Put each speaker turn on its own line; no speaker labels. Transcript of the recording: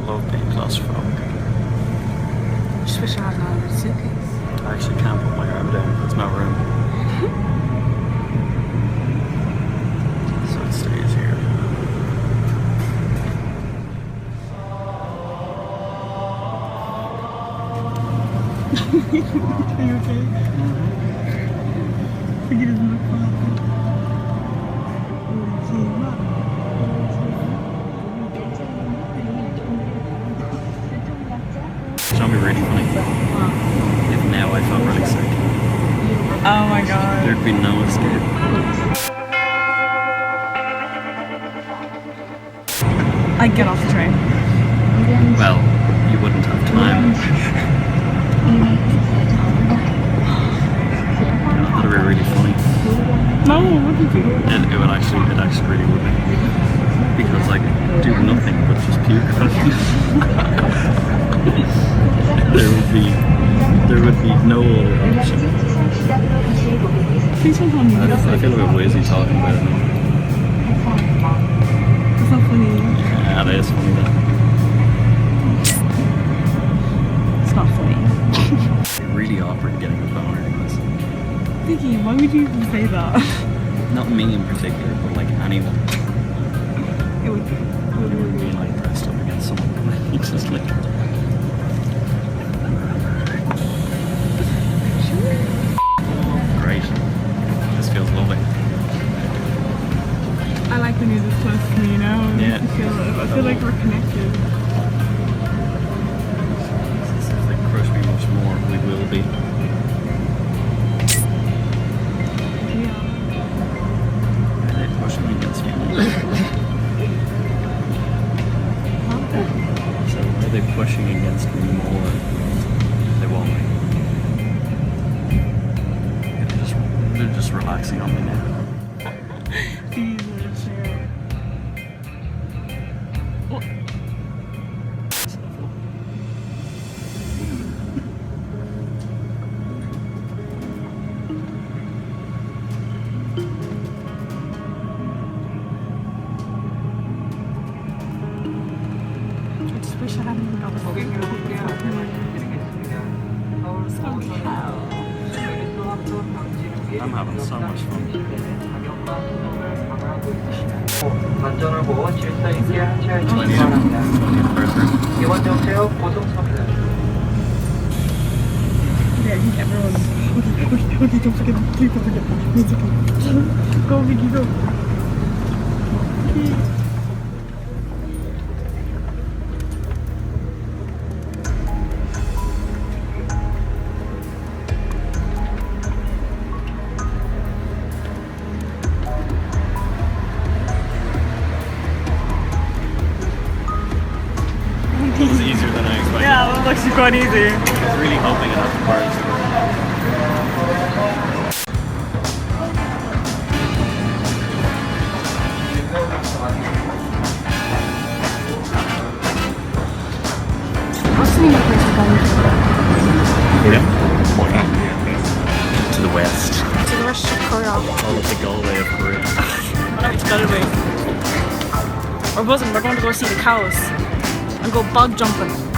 love being claustrophobic.
I just wish I had another suitcase.
I actually can't put my arm down. It's not room. So it stays here.
Are you okay? Figgy doesn't look fun.
That'll be really funny. If now I felt really sick.
Oh my god.
There'd be no escape.
I'd get off the train.
Well, you wouldn't have time. Yeah, that'd be really funny.
No, what would you do?
It would actually, it actually really would be. Because I could do nothing but just puke. there would be no other option.
Please don't tell me.
I feel a bit lazy talking about it now.
It's not funny.
Yeah, that is funny though.
It's not funny.
It's really awkward getting a phone or this.
Figgy, why would you even say that?
Not me in particular, but like anyone.
It would be.
It would be like pressed up against someone. It's just like. Great. This feels lovely.
I like when you're this close to me, you know?
Yeah.
I feel like we're connected.
If they crush me much more, we will be.
Yeah.
Are they pushing me against me more? So are they pushing against me more? They won't be. They're just relaxing on me now.
These are chill. Oh. I just wish I hadn't got
I'm having so much fun.
안전하고 질서 있게 하셔야
Do I need a person?
이번 정체요 고속선입니다.
Yeah, I think everyone. 어디 좀 저기 들고 저기. Go, Figgy, go.
It was easier than I expected.
Yeah, that was actually quite easy.
I was really hoping enough for parts.
What's the name of the place we're going
Korea? To the west.
to? The rest of Korea.
All of the Galway of Korea.
I know it's better way. We're buzzing, we're going to go see the cows and go bog jumping.